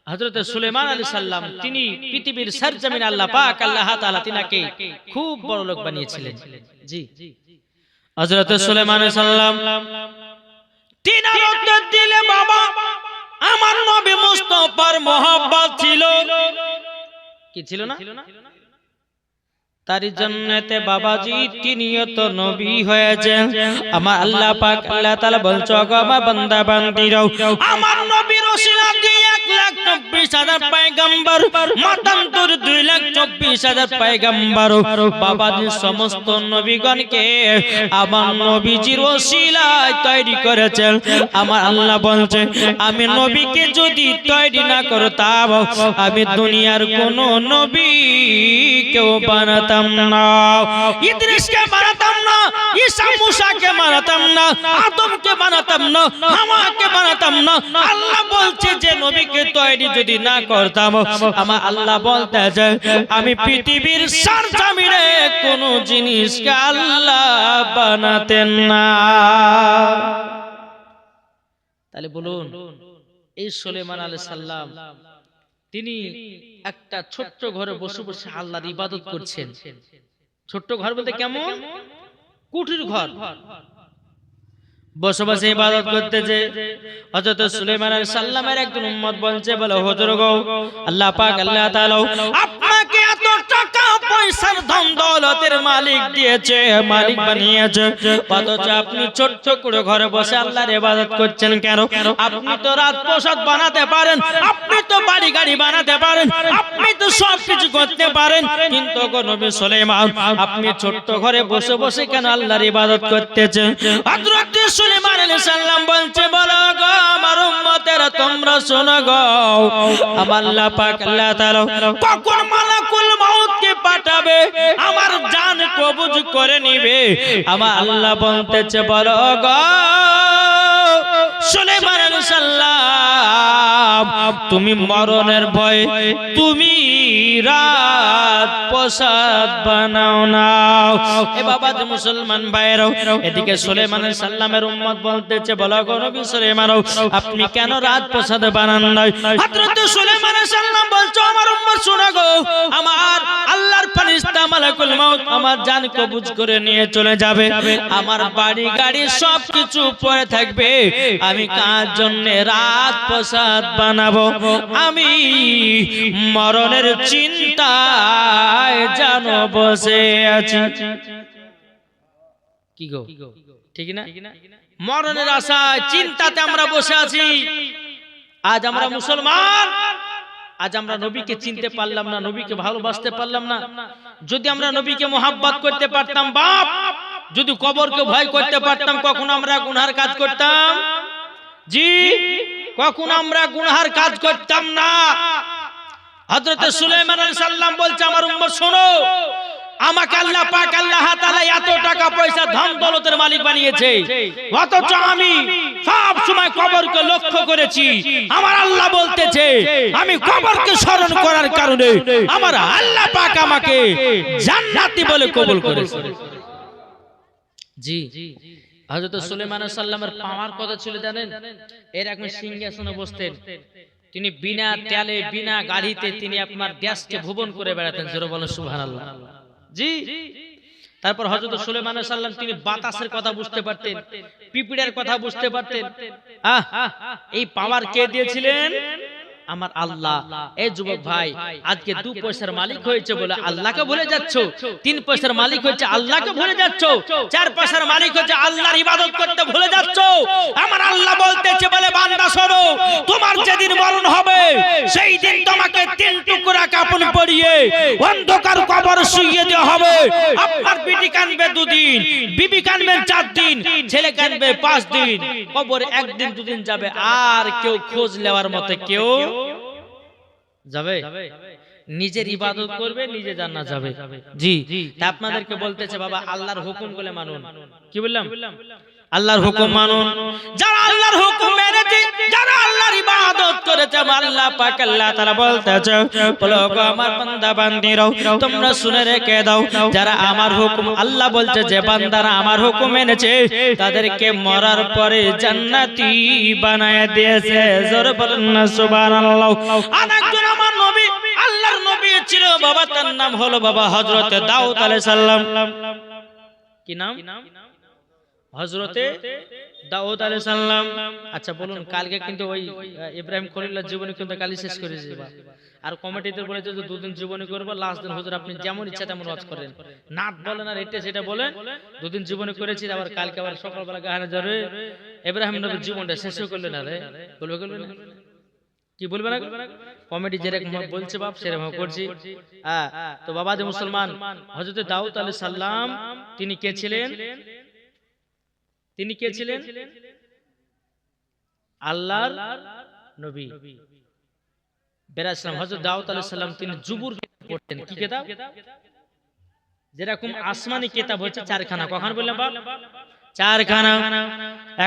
হযরত সুলাইমান আলাইহিস সালাম তিনি পৃথিবীর সরজমিন আল্লাহ পাক আল্লাহ তাআলা তিনাকে খুব বড় লোক বানিয়েছিলেন। জি, হযরত সুলাইমান আলাইহিস সালাম তিনার উত্তর দিলে বাবা আমার নবী মুস্তাফার মহব্বত ছিল কি ছিল না? তার জন্নতে বাবাজি তিনিও তো নবী হয়েছেন। আমার আল্লাহ পাক আল্লাহ তাআলা বলছো গো আমার বান্দা বান্দিরাও আমার নবীর ওসিলা দিয়ে 1,24,000 পয়গম্বর মতান্তর 2,24,000 পয়গম্বর বাবাজি সমস্ত নবীগণকে আমার নবীজির ওসিলায় তৈরি করেছেন। আমার আল্লাহ বলছে আমি নবীকে যদি তৈরি না করতাম আমি দুনিয়ার কোন নবী কেউ বানাতাম না, ইদ্রিসকে বানাতাম না, ঈসা মুসাকে বানাতাম না, আদমকে বানাতাম না, হাওয়াকে বানাতাম না। আল্লাহ বলছে যে নবীকে তৈরি যদি না করতাম আমার আল্লাহ বলতেছে আমি পৃথিবীর সরজমিনে কোন জিনিসকে আল্লাহ বানাতেন না। তাহলে বলুন এই সুলাইমান আলাইহিস সালাম তিনি একটা ছোট্ট ঘরে বসে বসে আল্লাহর ইবাদত করছেন। ছোট্ট ঘর বলতে কেমন? কুটির ঘর, বসে বসে ইবাদত করতেছে। হযরত সুলাইমান আলাইহিস সালামের একজন উম্মত বলছে বলে হুজুর গো আল্লাহ পাক আল্লাহ তাআলা আপনাকে এত টাকা পয়সার ধন দৌলতের মালিক দিয়েছে, মালিক বানিয়েছে, অথচ আপনি ছোট্ট করে ঘরে বসে আল্লাহর ইবাদত করছেন কেন? আপনি তো রাজপ্রাসাদ বানাতে পারেন, আপনি তো বাড়ি গাড়ি বানাতে পারেন, আপনি তো সব কিছু করতে পারেন, কিন্তু গো নবী সুলাইমান আপনি ছোট্ট ঘরে বসে বসে কেন আল্লাহর ইবাদত করতেছেন? হযরত সুলাইমান আলাইহিস সালাম বলছে বলো গো আমার উম্মতেরা তোমরা শোনো গো আমার আল্লাহ পাক আল্লাহ তাআলা কখন মালাকুল মউতকে পাঠাবে আমার জান কবজ করে নিবে আমার আল্লাহ বলতেছে বলো গো সুলাইমান আলাইহিস সালাম তুমি মরণের ভয়ে তুমি রাত প্রসাদ বানাও না। এ বাবা যে মুসলমান ভাইরাও এদিকে সুলাইমান আলাইহিস সালামের উম্মত বলতেছে বলো গো নবী সুলাইমান আপনি কেন রাত প্রসাদ বানান নাই? হযরত সুলাইমান আলাইহিস সালাম বলছো আমার উম্মত শোনো গো আমার আল্লাহর ফেরেশতা মালাকুল মউত আমার জান কবজ করে নিয়ে চলে যাবে, আমার বাড়ি গাড়ি সবকিছু পড়ে থাকবে, আমি কার জন্য রাত প্রসাদ বানাবো? আমি মরণের চিন্তায় জানো বসে আছি। কি গো ঠিক না? মরণের আশায় চিন্তাতে আমরা বসে আছি। আজ আমরা মুসলমান, আজ আমরা নবীকে চিনতে পারলাম না, নবীকে ভালোবাসতে পারলাম না। যদি আমরা নবীকে মোহাব্বত করতে পারতাম বাপ, যদি কবরকে ভয় করতে পারতাম কখন আমরা গুনার কাজ করতাম? জি, কখন আমরা গুনার কাজ করতাম না। হযরত সুলাইমান আলাইহিস সালাম বলছে আমার উম্মত শোনো আমাকে আল্লাহ পাক আল্লাহ তাআলা এত টাকা পয়সা ধন দৌলতের মালিক বানিয়েছে, অথচ আমি সব সময় কবরকে লক্ষ্য করেছি। আমার আল্লাহ বলতেছে আমি কবরকে স্মরণ করার কারণে আমার আল্লাহ পাক আমাকে জান্নাতি বলে কবুল করেছে। জি, হযরত সুলাইমান আলাইহিস সালামের পাওয়ার কথা ছিল জানেন? এর এখন সিংহাসনে বসতেন তিনি, বিনা তেলে বিনা গাড়িতে তিনি আপনার দেশকে ভুবন করে বেড়াতেন। জোরে বলেন সুবহানাল্লাহ। জি, তারপর হযরত সুলাইমান আলাইহিস সালাম তিনি বাতাসের কথা বুঝতে পারতেন, পিপিড়ের কথা বুঝতে পারতেন। এই পাওয়ার কে দিয়েছিলেন? আমার আল্লাহ। এই যুবক ভাই আজকে 2 পয়সার মালিক হয়েছে বলে আল্লাহকে ভুলে যাচ্ছ, 3 পয়সার মালিক হয়েছে আল্লাহকে ভুলে যাচ্ছ, 4 পয়সার মালিক হয়েছে আল্লাহর ইবাদত করতে ভুলে যাচ্ছ। আমার আল্লাহ বলতেছে বলে বান্দা শোনো তোমার যেদিন মরণ হবে সেই দিন তোমাকে 3 টুকরা কাপড় পরিয়ে অন্ধকার কবর শুইয়ে দেওয়া হবে। আপনার বিটি কানবে 2 দিন, বিবি কানবে 4 দিন, ছেলে কানবে 5 দিন, কবরে 1 দিন 2 দিন যাবে, আর কেউ খোঁজ নেওয়ার মতো কেউ যাবে? নিজের ইবাদত করবে, নিজে জান্নাত যাবে। জি, তা আপনাদেরকে বলতেছে বাবা আল্লাহর হুকুম বলে মানুন। কি বললাম? আল্লাহর হুকুম মানুন, যারা আল্লাহর হুকুম মেনেছে, যারা আল্লাহর ইবাদত করেছে, আল্লাহ পাক আল্লাহ তাআলা বলতেছে, বলো গো আমার বান্দা বান্দিরাও তোমরা শুনে রেখে দাও, যারা আমার হুকুম, আল্লাহ বলছে যে বান্দারা আমার হুকুম মেনেছে তাদেরকে মরার পরে জান্নাতি বানায় দিয়েছে। জোরে বলেন না সুবহানাল্লাহ। আর একজন আমার নবী, আল্লাহর নবী ছিল বাবা, তার নাম হলো বাবা হযরত দাউদ আলাইহিস সালাম। কি নাম? হযরতে দাউদ আলাইহিস সালাম। আচ্ছা বলুন, কালকে কিন্তু ওই ইব্রাহিম খলিলুল্লাহর জীবনী কিন্তু কালই শেষ করেছি আর কমিটিতে বলেছে যে দুদিন জীবনী করব, লাস্ট দিন হুজুর আপনি যেমন ইচ্ছা তেমন ওয়াজ করেন, নাত বলেন আর এটা সেটা বলেন, দুদিন জীবনী করেছি, আবার কালকে আবার সকালবেলা গাহানা জরে ইব্রাহিম নবীর জীবনটা শেষ করলেন না রে, বলবে না কি বলবে না? কমিটি যেরকম বলছে বাপ সেরকম করছি। তো বাবা যে মুসলমান, হযরত দাউদ আলাইহিস সালাম তিনি কে ছিলেন? তিনি কে ছিলেন? আল্লাহর নবী বেরাসলাম। হযরত দাউদ আলাইহিস সালাম তিনি জুবুর পড়তেন। কি কিতাব? যেরকম আসমানি কিতাব হচ্ছে চারখানা। কখন বললাম বাপ? চারখানা।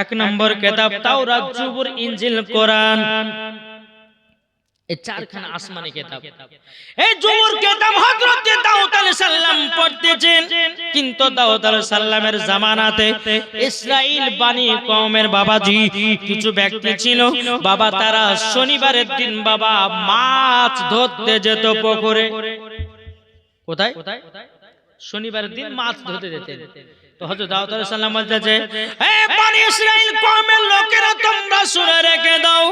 এক নম্বর কিতাব তাওরাত, জুবুর, ইনজিল, কোরআন। এই চারখানা আসমানি কিতাব। এই জুবুর কিতাব হযরত দাউদ আলাইহিস সালাম পড়তেছেন, কিন্তু দাউদ আলাইহিস সালামের জামানাতে ইসরাইল বানি কওমের বাবাজি কিছু ব্যক্তি ছিল বাবা, তারা শনিবারের দিন বাবা মাছ ধরতে যেত পুকুরে। কোথায়? শনিবারের দিন মাছ ধরতে যেতেন। তো হযরত দাউদ আলাইহিস সালাম বলতেছে, হে বনি ইসরাইল কওমের লোকেরা তোমরা শুনে রেখে দাও,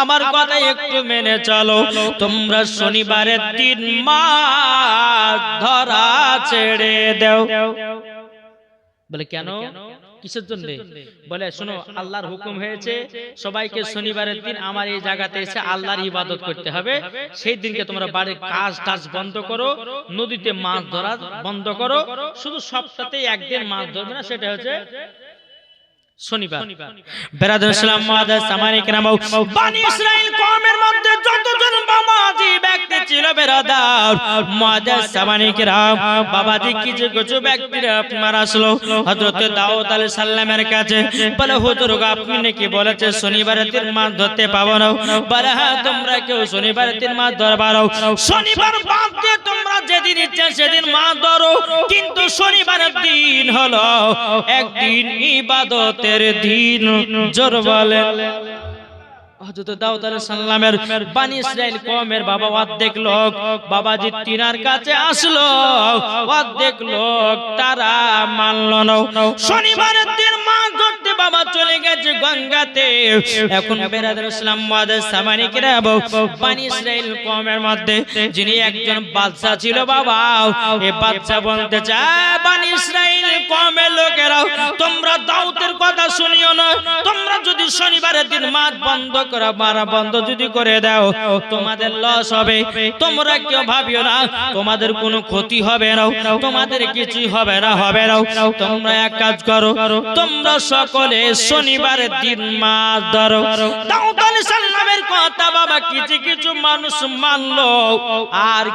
আমার কথা একটু মেনে চলো, তোমরা শনিবারের দিন মাছ ধরা ছেড়ে দাও। বলে কেন? কিসের জন্য? বলে শোনো, আল্লাহর হুকুম হয়েছে সবাইকে শনিবারের দিন আমার এই জায়গাতে এসে আল্লাহর ইবাদত করতে হবে, সেই দিনকে তোমরা বাড়ির কাজ টাজ বন্ধ করো, নদীতে মাছ ধরা বন্ধ করো, শুধু সপ্তাহে একদিন মাছ ধরবে না, সেটা হচ্ছে শনিবার। বেরাদুল ইসলাম মুআদ্দাস সামানি কেরাম, বনি ইসরাইল কওমের মধ্যে যতজন বাবাজি ব্যক্তি ছিল বেরাদার মুআদ্দাস সামানি কেরাম, বাবাজি কিছু ব্যক্তিরা আপনার আসলো হযরত দাউদ আলাইহিস সালামের কাছে, বলে হুজুর গো আপনি নাকি বলেছেন শনিবারের দিন মাছ ধরতে পাবো না। বলে হ্যাঁ, তোমরা কেউ শনিবারের দিন মাছ ধরবা না, শনিবার বাদ দিয়ে তোমরা যেদিন ইচ্ছা সেদিন মাছ ধরো, কিন্তু শনিবারের দিন হলো একদিন ইবাদতের দিন। জোর বলেন। হযরত দাউদ আলাইহিস সালামের বনি ইসরাইল কওমের বাবা অর্ধেক লোক বাবাজি তিনার কাছে আসলো, অর্ধেক লোক তারা মানল না। শনিবারের দিন মাছ ধরতে বাবা চলে গেছে গঙ্গাতে। এখন বেরাদুল ইসলাম মুআদ্দাস সামানি কেরাম, বনি ইসরাইল কওমের মধ্যে যিনি একজন বাদশা ছিল বাবা, এই বাদশা বলতে চায়, বনি ইসরাইল কওমের লোকেরা তোমরা দাউদের কথা শুনিও না, তোমরা যদি শনিবারের দিন মাছ বন্ধ করা মারা বন্ধ যদি করে দাও তোমাদের লস হবে, তোমরা কেউ ভাবিও না তোমাদের কোনো ক্ষতি হবে না, তোমাদের কিছুই হবে না। তোমরা এক কাজ করো, তোমরা সকলে শনিবারের দিন মাছ ধরো। দাউদ আলাইহিস সালামের কথা বাবা কিছু মানুষ মানলো আর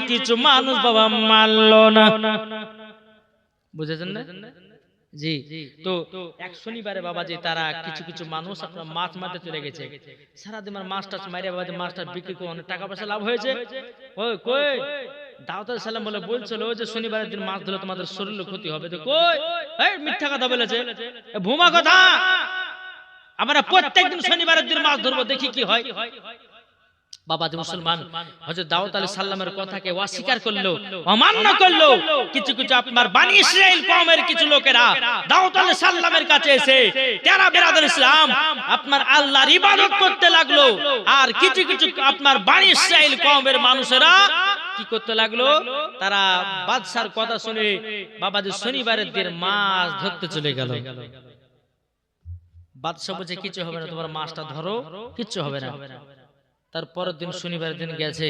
কিছু মানুষ বাবা মানলো না। বুঝেছেন না? জি। তো এক শনিবারে বাবাজি তারা কিছু মানুষ আপনার মাছ মারতে চলে গেছে, সারাদিন মাছ টাছ মারে বাবাজি মাছটা বিক্রি করে অনেক টাকা পয়সা লাভ হয়েছে। ওই কই দাউদ আলাইহিস সালাম বলছিল যে শনিবারের দিন মাছ ধরলে তোমাদের শরীরের ক্ষতি হবে, তো কই এই মিথ্যা কথা বলেছে, ভুমা কথা। আমরা প্রত্যেকদিন শনিবারের দিন মাছ ধরবো, দেখি কি হয়। বাবাজি মুসলমান হযরত দাউদ আলাইহিস সালামের কথাকে অস্বীকার করলো, অমান্য করলো। কিছু আপনার বনি ইসরাইল কওমের কিছু লোকেরা দাউদ আলাইহিস সালামের কাছে এসে তারা বেরাদুল ইসলাম আপনার আল্লাহর ইবাদত করতে লাগলো, আর কিছু আপনার বনি ইসরাইল কওমের মানুষেরা কি করতে লাগলো, তারা বাদশার কথা শুনে বাবাজি শনিবারের দিন মাছ ধরতে চলে গেল। বাদশা বলছে কিছু হবে না, তোমার মাছটা ধরো, কিচ্ছু হবে না। তারপরের দিন শনিবারের দিন গেছে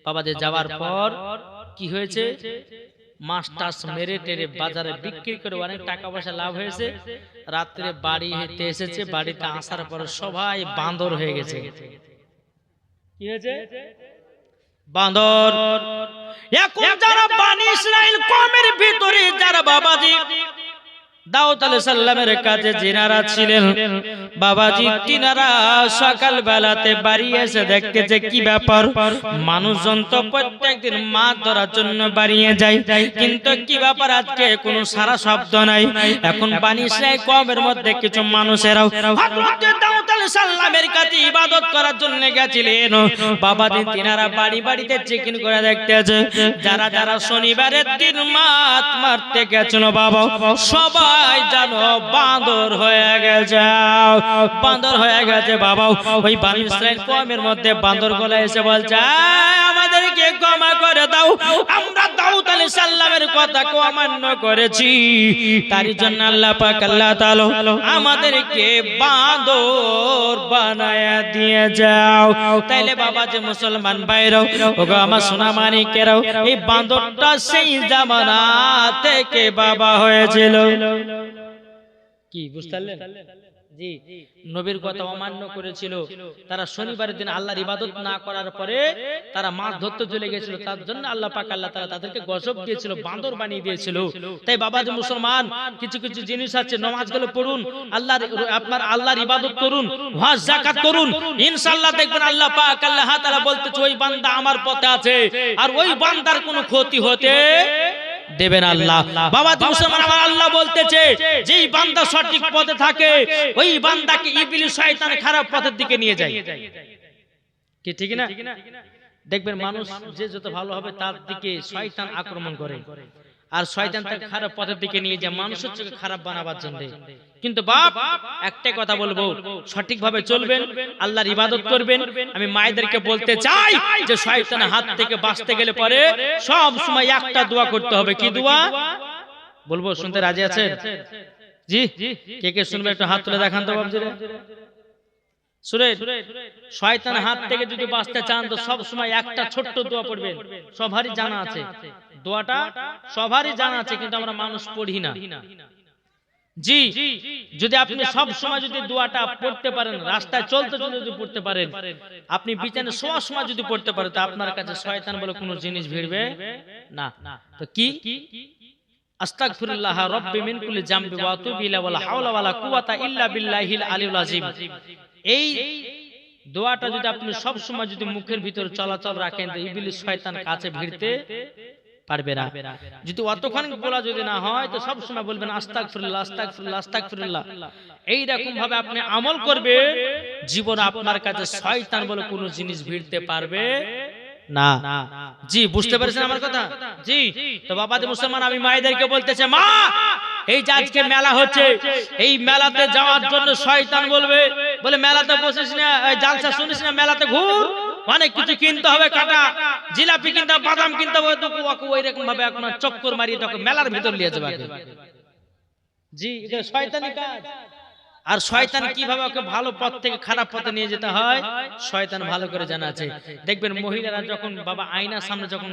বাবাজি, যাওয়ার পর কি হয়েছে, মাছ টাছ মেরে টেরে বাজারে বিক্রি করে অনেক টাকা পয়সা লাভ হয়েছে। রাত্রে বাড়ি হেঁটে এসেছে, বাড়িতে আসার পর সবাই বান্দর হয়ে গেছে। কি হয়েছে? বান্দর। এখন যারা বনি ইসরাইল কওমের ভিতরে যারা বাবাজি দাউদ আলাইহিস সালামের কাছে যিনারা ছিলেন বাবাজি, তিনারা সকাল বেলাতে বাড়ি এসে দেখতে যে কি ব্যাপার, মানুষজন তো প্রত্যেকদিন মাছ ধরার জন্য বাড়িয়ে যায়, কিন্তু কি ব্যাপার আজকে কোনো সারা শব্দ নাই। এখন বনী ইসরাইল কওমের মধ্যে কিছু মানুষেরাও হযরত দাউদ আলাইহিস সালামের কাছে ইবাদত করার জন্য গেছিলেন। বাবাজি, তিনারা বাড়ি বাড়িতে চেকিং করে দেখতেছে যারা যারা শনিবারের দিন মাছ মারতে গেছিল বাবা, সবাই জানো বাঁদর হয়ে গেছে, বাঁদর হয়ে গেছে বাবা। ওই বনী ইসরাইল কওমের মধ্যে বাঁদর গুলো এসে বলছে, আমাদেরকে ক্ষমা করে দাও, আমরা দাউদ আলাইহিস সালামের কথাকে অমান্য করেছি, তার জন্য আল্লাহ পাক আল্লাহ তাআলা আমাদেরকে বাঁদর বানায়া দিয়ে যাও। তাইলে বাবা যে মুসলমান ভাইরাও, ওগো আমার সোনা মানিকেরাও, এই বাঁদরটা সেই জামানা থেকে বাবা হয়েছিল। কি বুঝতে পারলেন? জি, নবীর কথা অমান্য করেছিল, তারা শনিবারের দিন আল্লাহর ইবাদত না করার পরে তারা মাছ ধরতে চলে গেছিল, তার জন্য আল্লাহ পাক আল্লাহ তাআলা তাদেরকে গজব দিয়েছিল, বাঁদর বানিয়ে দিয়েছিল। তাই বাবা যে মুসলমান, কিছু কিছু জিনিস আছে, নামাজগুলো পড়ুন, আল্লাহর আপনার আল্লাহর ইবাদত করুন, হজ যাকাত করুন, ইনশাআল্লাহ দেখবেন আল্লাহ পাক আল্লাহ তাআলা বলতেছে ওই বান্দা আমার পথে আছে, আর ওই বান্দার কোনো ক্ষতি হতে দেবেন আল্লাহ। বাবা মুসলমান, আমার আল্লাহ বলতেছে যেই বান্দা সঠিক পথে থাকে ওই বান্দাকে ইবলিস শয়তান খারাপ পথের দিকে নিয়ে যায়। কি ঠিক না? দেখবেন মানুষ যে যত ভালো হবে তার দিকে শয়তান আক্রমণ করে, আর শয়তান তাকে খারাপ পথের দিকে নিয়ে যায় মানুষের চোখে খারাপ বানাবার জন্য। কিন্তু বাপ একটাই কথা বলবো, সঠিকভাবে চলবেন, আল্লাহর ইবাদত করবেন। আমি মায়েদেরকে বলতে চাই যে শয়তানের হাত থেকে বাঁচতে গেলে পরে সব সময় একটা দোয়া করতে হবে। কি দোয়া বলবো, শুনতে রাজি আছেন? জি, কে কে শুনবে একটু হাত তুলে দেখান তো বাবজিরা। শুনেন, শয়তানের হাত থেকে যদি বাঁচতে চান তো সব সময় একটা ছোট্ট দোয়া পড়বেন। সবারই জানা আছে দোয়াটা, সবারই জানা আছে, কিন্তু আমরা মানুষ পড়ি না। জি, যদি আপনি সব সময় যদি দোয়াটা পড়তে পারেন, রাস্তায় চলতে চলতে যদি পড়তে পারেন, আপনি বিছানায় শোয়ার সময় যদি পড়তে পারেন, তো আপনার কাছে শয়তান বলে কোনো জিনিস ভিড়বে না। তো কি? আস্তাগফিরুল্লাহ রাব্বি মিন কুল্লি জামবি ওয়া আতুবু ইলাইহি ওয়া লা হাওলা ওয়া লা কুওয়াতা ইল্লা বিল্লাহিল আলিয়্যিল আযীম। এই দোয়াটা যদি আপনি সব সময় যদি মুখের ভিতরে চলাচল রাখেন, তো ইবলিস শয়তান কাছে ভিড়তে পারবে না। যদি অতক্ষণ বলা যদি না হয়, তো সব সময় বলবেন আস্তাগফিরুল্লাহ আস্তাগফিরুল্লাহ আস্তাগফিরুল্লাহ। এই রকম ভাবে আপনি আমল করবেন, জীবনে আপনার কাছে শয়তান বলে কোনো জিনিস ভিড়তে পারবে না। জি, বুঝতে পেরেছেন আমার কথা? জি, তো বাবাজি মুসলমান, আমি মায়েদেরকে বলতেছে, মা এই যে আজকে মেলা হচ্ছে, এই মেলাতে যাওয়ার জন্য শয়তান বলবে, বলে মেলাতে বসিস না, জালসা শুনিস না, মেলাতে ঘুর, অনেক কিছু কিনতে হবে, কাটা জিলাপি কিনতে হবে, বাদাম কিনতে হবে, তো ওই রকম ভাবে আপনার চক্কর মারিয়ে তখন মেলার ভিতর নিয়ে যাবে। জি, এটা শয়তানি কাজ। আর শয়তান কিভাবে ওকে ভালো পথ থেকে খারাপ পথে নিয়ে যেতে হয় শয়তান ভালো করে জানা আছে। দেখবেন মহিলারা যখন বাবা আয়নার সামনে যখন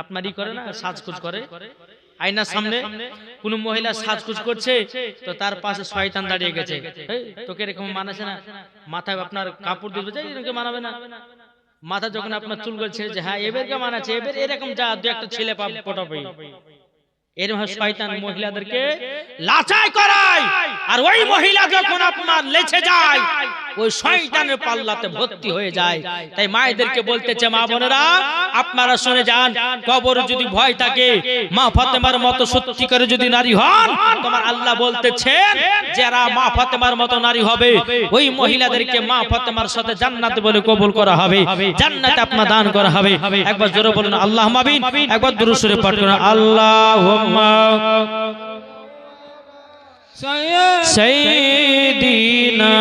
আপনার ই করে না, সাজগোজ করে, আয়নার সামনে কোন মহিলা সাজগোজ করছে, তো তার পাশে শয়তান দাঁড়িয়ে গেছে, তোকে এরকম মানাছে না, মাথায় আপনার কাপড় দিয়ে যায়, এরকম মানাবে না। মাথা যখন আপনার চুল করে ছেড়েছে, হ্যাঁ এবারকে মানাচ্ছে, এবার এরকম যা দু একটা ছেলে পটাবে, এরকম শয়তান মহিলাদেরকে লাচাই করায়। আর ওই মহিলা যখন আপনার লেছে যায়, ওই শয়তানের পাল্লাতে ভর্তি হয়ে যায়। তাই মায়েদেরকে বলতেছে, মা বোনেরা আপনারা শুনে যান, কবর যদি ভয় থাকে, মা ফাতেমার মতো সত্যি করে যদি নারী হন, তোমার আল্লাহ বলতেছেন যারা মা ফাতেমার মতো নারী হবে, ওই মহিলাদেরকে মা ফাতেমার সাথে জান্নাতে বলে কবুল করা হবে, জান্নাতে আপনার দান করা হবে। একবার জোরে বলুন আল্লাহুম্মা আমিন, একবার দুরূদ শরীফ পাঠ করুন, আল্লাহুম্মা সাইয়্যিদিনা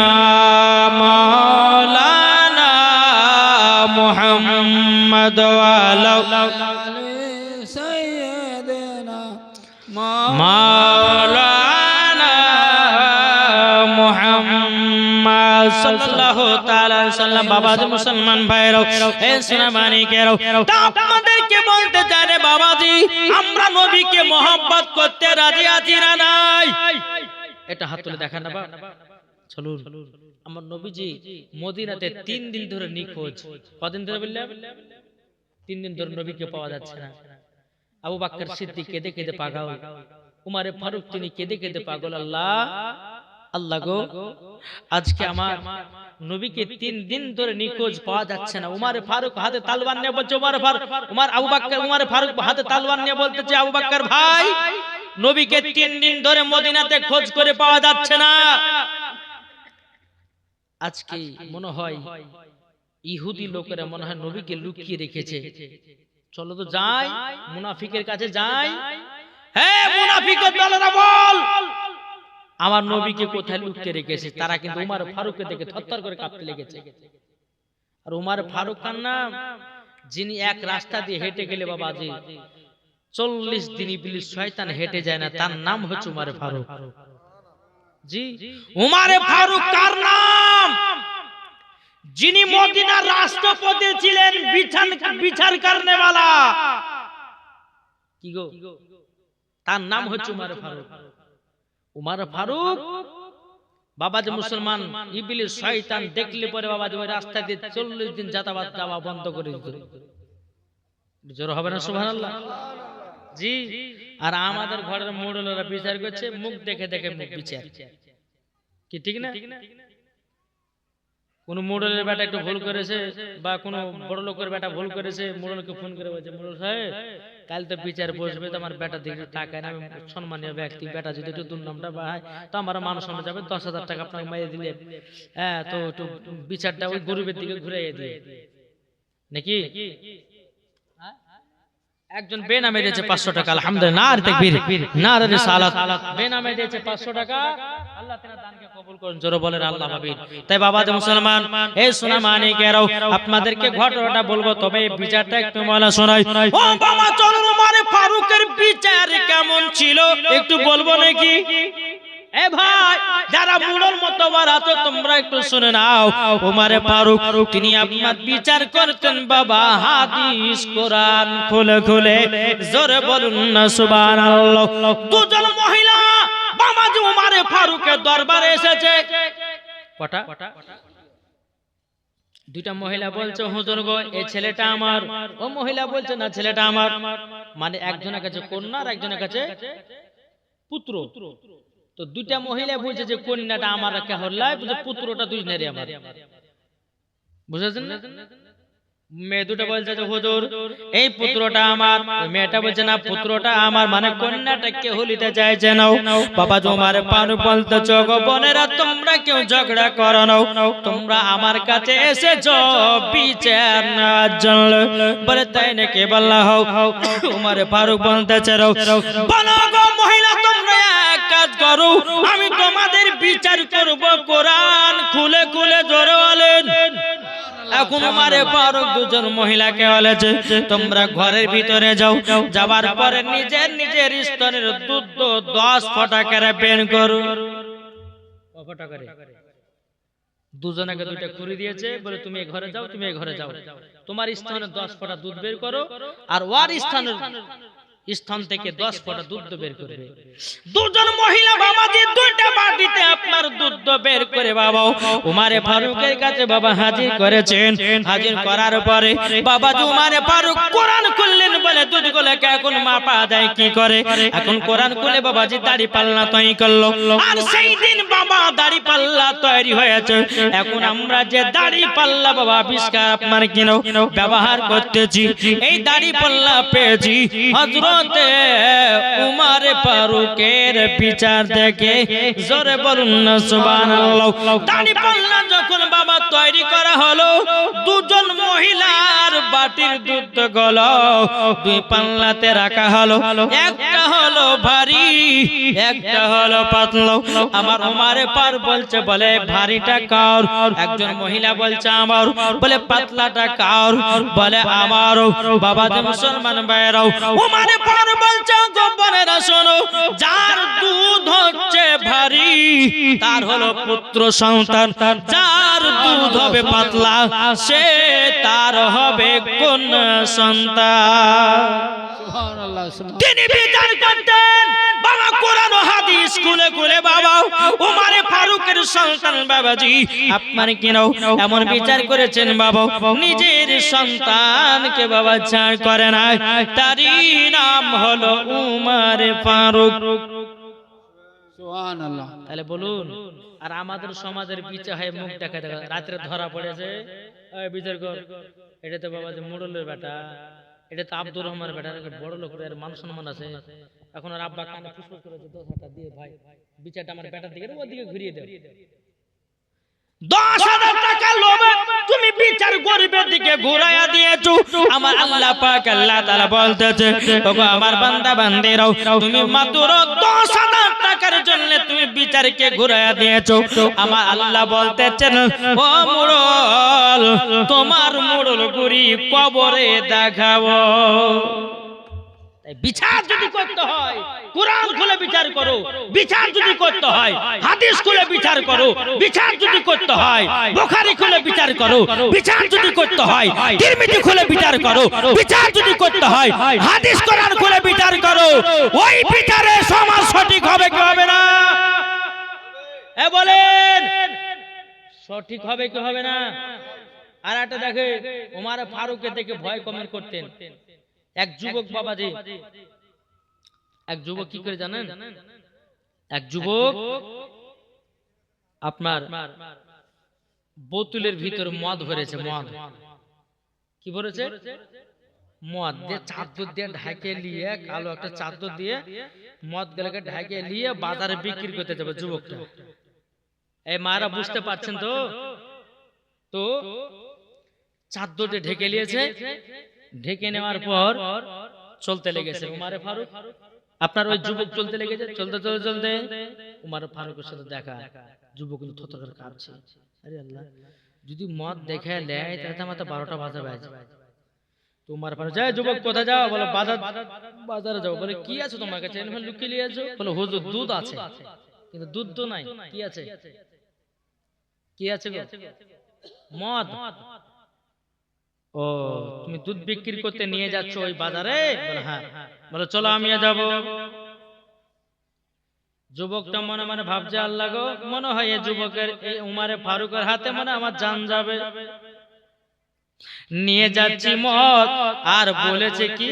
মাওলানা মুহাম্মদ ওয়া আলা সাইয়্যিদিনা মাওলানা মুহাম্মদ সাল্লাল্লাহু তাআলা আলাইহি ওয়াসাল্লাম। বাবাজি মুসলমান ভাইরা, এ সোনা মানিকেরা, আপনাদেরকে বলতে চাই রে বাবাজি, আমরা নবীকে মহব্বত করতে রাজি আছি না নাই? এটা হাত তুলে দেখান না বাবা। চলুন, আমার নবীজি মদিনাতে 3 দিন ধরে নিখোঁজ। কদিন ধরে বললাম? 3 দিন ধরে নবীকে পাওয়া যাচ্ছে না। আবু বকর সিদ্দিক কেঁদে কেঁদে পাগল, উমারে ফারুক তিনি কেঁদে কেঁদে পাগল, আল্লাহ আল্লাহ গো, আজকে আমার নবীকে 3 দিন ধরে নিখোঁজ পাওয়া যাচ্ছে না। উমারে ফারুক হাতে তলোয়ার নিয়ে বলছে, উমারে ফারুক হাতে তলোয়ার নিয়ে বলতেছে, আবু বকর ভাই, নবীকে 3 দিন ধরে মদিনাতে খোঁজ করে পাওয়া যাচ্ছে না। আজকে মনে হয় ইহুদি লোকেরা মনে হয় নবীকে লুকিয়ে রেখেছে। চলো তো যাই, মুনাফিকের কাছে যাই। হে মুনাফিকের দলেরা বল, আমার নবীকে কোথায় লুকিয়ে রেখেছে? তারা কিন্তু উমার ফারুককে দেখে থরথর করে কাঁপতে লেগেছে। আর উমার ফারুক কার নাম, যিনি এক রাস্তা দিয়ে হেঁটে গেলে বাবাজি 40 দিন ইবলিস শয়তান হেঁটে যায় না, তার নাম হচ্ছে উমার ফারুক। জি, উমার ফারুক কার নাম? যিনি মদিনার রাষ্ট্রপতি ছিলেন, বিচার করনে वाला। কি গো, তার নাম হচ্ছে উমার ফারুক। উমার ফারুক বাবাজি মুসলমান ইবলিস শয়তান দেখলে পরে বাবাজি ওই রাস্তা দিয়ে 40 দিন যাতায়াত যাওয়া বন্ধ করে দিত। জোর হবে না সুবহানাল্লাহ? জি। আর আমাদের ঘরের মোড়লেরা বিচার করছে মুখ দেখে দেখে মুখ বিচার, কি ঠিক না? কোন মোড়লের বেটা একটু ভুল করেছে বা কোন বড় লোকের বেটা ভুল করেছে, মোড়লকে ফোন করে বলছে, মোড়ল সাহেব কাল তো বিচার বসবে, তো আমার বেটা দিকে টাকা না, সম্মানীয় ব্যক্তি, বেটা যদি একটু দুর্নামটা বাড়ায় তো আমার মান সম্মান যাবে, 10,000 টাকা আপনাকে মাইয়ে দিলে, হ্যাঁ, তো একটু বিচারটা ওই গরিবের দিকে ঘুরাইয়ে দিয়ে নাকি। একজন বেনামে দিয়েছে 500 টাকা, আলহামদুলিল্লাহ, নারে তাকবীর, নারে রিসালাত, বেনামে দিয়েছে 500 টাকা। আল্লাহ তাআলা দানকে কবুল করুন, জোরে বলেন আল্লাহ আমিন। তাই বাবাজি মুসলমান, এই সোনা মানিকেরাও, আপনাদেরকে ঘটনাটা বলবো, তবে বিচারটা একটু বলা শোনাই। ও বাবা চলুন, উমার ফারুকের বিচার কেমন ছিল একটু বলবো নাকি? এ ভাই, যারা মুড়ল মতবার আছো তোমরা একটু শুনে নাও। উমার ফারুক তিনি আপনার বিচার করতেন বাবা হাদিস কোরআন খুলে খুলে, জোরে বলুন না সুবহানাল্লাহ। দুজন মহিলা বাবাজি উমার ফারুকের দরবারে এসেছে। কটা? দুইটা মহিলা বলছে, হুজুর গো এই ছেলেটা আমার। ও মহিলা বলছে, না ছেলেটা আমার। মানে একজনের কাছে কন্যা আর একজনের কাছে পুত্র। তো দুইটা মহিলা বলছে যে কন্যাটা আমার কে হল্লাই, পুত্রটা দুইজনেরই আমার। বুঝেছেন না? মেয়ে দুটো বলছে যে হুজুর এই পুত্রটা আমার, মেয়েটা বলছে না পুত্রটা আমার, মানে কন্যাটা কে হলিতে চাইছে নাও। বাবা উমার ফারুক বলতেছ, গো বোনেরা তোমরা কেউ ঝগড়া করো না, তোমরা আমার কাছে এসেছো বিচার নেওয়ার জন্য। বলে তাই নাকি? বললা হও। উমার ফারুক বলতেছে, বলো গো মহিলা, তোমরা এক কাজ করো, আমি তোমাদের বিচার করব কোরআন খুলে খুলে, জোরে বলেন। এখন উমারে ফারুক দুজন মহিলাকে বলেছে, তোমরা ঘরের ভিতরে যাও, যাবার পরে নিজের নিজের স্তনের দুধ 10 ফোঁটা করে বের করো। ফোঁটা করে দুজনকে দুইটা খুরি দিয়েছে, বলে তুমি এই ঘরে যাও, তুমি এই ঘরে যাও, তোমার স্তনে 10 ফোঁটা দুধ বের করো, আর ওর স্থান থেকে 10 ফোঁটা দুধ বের করবে। দুজন মহিলা বাবাজি দুইটা বাটিতে আপনার দুধ বের করে বাবা উমারে ফারুকের কাছে বাবা হাজির করেছেন। হাজির করার পরে বাবাজি উমারে ফারুক কোরআন খুললেন, বলে দুধগুলোকে এখন মাপা যায় কি করে? এখন কোরআন খুলে বাবাজি দাড়ি পাল্লা তৈরি করলো। আর সেই দিন বাবা দাড়ি পাল্লা তৈরি হয়েছে। এখন আমরা যে দাড়ি পাল্লা বাবা আবিষ্কার আপনার কিনো ব্যবহার করতেছি, এই দাড়ি পাল্লা পেয়েছি হযরত উমার ফারুকের বিচার দেখে, জোরে বলুন না সুবহানাল্লাহ। দাড়ি পাল্লা যখন বাবা তৈরি করা হলো, দুজন মহিলার বাটির দুধ গুলো দুই পাল্লাতে রাখা হলো। একটা হলো ভারী, একটা হলো পাতলা। আমার উমার ফারুক বলছে, বলে ভারীটা কার? একজন মহিলা বলছে আমার। বলে পাতলাটা কার? বলে আমার। বাবা যে মুসলমান ভাইরাও, উমার ফারুক বলছে, গোপনেরা শোনো, যার দুধ হচ্ছে ভারী তার হলো পুত্র সন্তান, যার দুধ হবে পাতলা সে তার হবে কন্যা সন্তান। সুবহানাল্লাহ। তিনি বিচার করতেন বাবা কোরআন ও হাদিস খুলে খুলে বাবা উমার ফারুকের সন্তান বাবাজি আপনার কিনাও এমন বিচার করেছেন বাবা, নিজের সন্তানকে বাবা ছাড় করে না, তারই নাম হলো উমার ফারুক। সুবহানাল্লাহ। তাহলে বলুন, আর আমাদের সমাজের বিচার হয় মুখ দেখা দেখা রাত্রে ধরা পড়েছে, এই বিচার কর, এটা তো বাবা যে মোড়লের বেটা, এটা তো আব্দুর রহমানের বেটা, বড় লোক, এর মান সম্মান আছে। এখন আর আব্বা কানে ফুসফুস করেছে 10,000 দিয়ে, ভাই বিচারটা আমার বেটার দিকে ওদিকে ঘুরিয়ে দাও। 10,000 টাকা লোভে তুমি বিচার গরিবের দিকে ঘুরাইয়া দিয়েছো। আমার আল্লাহ পাক আল্লাহ তাআলা বলতেছে, ওগো আমার বান্দা বান্দিরাও, তুমি মাত্র 10,000 টাকার জন্য তুমি বিচারকে ঘুরাইয়া দিয়েছো। আমার আল্লাহ বলতেছেন, ও মুড়ল, তোমার মুড়ল গুরি কবরে দেখাবো। বিচার যদি করতে হয় কোরআন খুলে বিচার করো, বিচার যদি করতে হয় হাদিস খুলে বিচার করো, বিচার যদি করতে হয় বুখারী খুলে বিচার করো, বিচার যদি করতে হয় তিরমিজি খুলে বিচার করো, বিচার যদি করতে হয় হাদিস কোরআন খুলে বিচার করো। ওই বিচারে সমাজ সঠিক হবে কি হবে না? এ বলেন, সঠিক হবে কি হবে না? আর একটা দেখে, ওমর ফারুককে দেখে ভয় কমেন্ট করতেন এক যুবক বাবাজি। এক যুবক কি করে জানেন? এক যুবক আপনার বোতলের ভিতর মদ ভরেছে। মদ কি ভরেছে? মদ দিয়ে চাদর দিয়ে ঢাকে নিয়ে, কালো একটা চাদর দিয়ে মদ গুলোকে ঢাকে নিয়ে বাজারে বিক্রি করতে যাবে যুবকটা। এই মারা বুঝতে পারছেন তো? তো চাদর দিয়ে ঢেকে নিয়েছে, ঢেকে নেওয়ার পর চলতে লেগেছে উমারে ফারুক। আপনার ওই যুবক চলতে লেগেছে, চলতে চলতে চলতে উমারে ফারুকের সাথে দেখা। যুবক কিন্তু থরথর করে কাঁপছে। আরে আল্লাহ, যদি মদ দেখে নেয় তাহলে আমার তো 12টা বাজে বাজে। তো উমারে ফারুক, যায় যুবক কোথায় যাও? বলে বাজারে যাও। বলে কি আছে তোমার কাছে? এখানে লুকিয়ে নিয়েছো? বলে হুজুর দুধ আছে, কিন্তু দুধ তো নাই। কি আছে? কি আছে গো? মদ। ও, তুমি দুধ বিক্রি করতে নিয়ে যাচ্ছ ওই বাজারে? বলে হ্যাঁ। বলে চলো আমিও যাব। যুবকটা মনে মনে ভাবছে, আল্লাহ গো, মনে হয় এই যুবকের, এই উমারে ফারুকের হাতে মনে আমার জান যাবে। নিয়ে যাচ্ছি মদ, আর বলেছে কি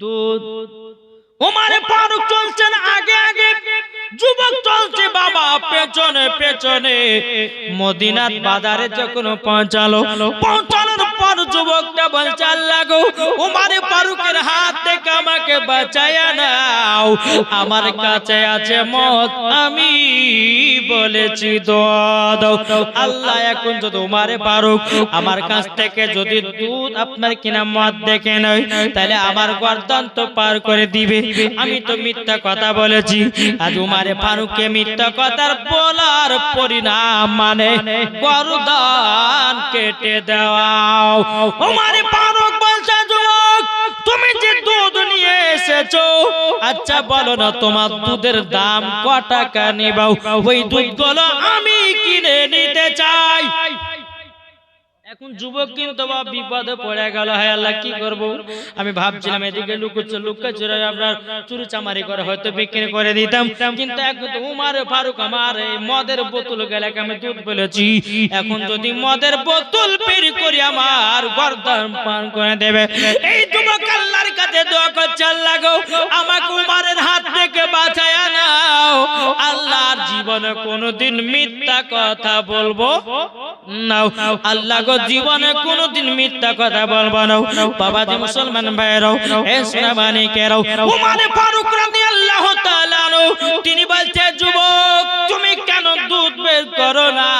দুধ। উমারে ফারুক চলছেন আগে আগে, যুবক চলছে বাবা পেছনে পেছনে। মদিনার বাজারে যখন পৌঁছানোর পর যুবকটা বলছে, আল্লাহ গো, উমারে ফারুকের হাত থেকে আমাকে বাঁচায়া নাও, আমার কাছে আছে মদ, আমি বলেছি দাও। আল্লাহ এখন যদি উমারে ফারুক আমার কাছ থেকে যদি দুধ আপনার কিনা মদ দেখে নয়, তাহলে আমার গর্দান তো পার করে দিবে। আমি তো মিথ্যা কথা বলেছি। আজ উমারে ফারুককে মিথ্যা কথার বলার পরিণাম মানে গর্দান কেটে দাও। উমারে ফারুক বলছে, যুবক তুমি যে দুধ নিয়ে এসেছো, আচ্ছা বলো না তোমার দুধের দাম কত টাকা নিবাও? ওই দুধগুলো আমি কিনে নিতে চাই। এখন যুবক কিন্তু বিপদে পড়ে গেল। হ্যাঁ আল্লাহ, কি করব? আমি ভাবছিলাম এদিকে লুকাচ্ছে আপনার চুরি চামারি করে হয়তো বিক্রি করে দিতাম, কিন্তু এখন তো উমারে ফারুক আমার এই মদের বোতল গেলে আমি দুধ বলেছি, এখন যদি মদের বোতল বের করি আমার গর্দান পান করে দেবে। এই যুবক আল্লাহর কাছে দোয়া করছে, আল্লাহ গো, আমাকে উমারের হাত থেকে বাঁচায়া নাও। আল্লাহর জীবনে কোনোদিন মিথ্যা কথা বলবো না। আল্লাহ গো, জীবনে কোনোদিন মিথ্যা কথা বলবো না। বাবা যে মুসলমান ভাইরাও, এ সোনামানিকেরাও, উমারে ফারুক রাদিয়াল্লাহু তাআলা তিনি বলছে, যুবক তুমি কেন দুধ বের করো না?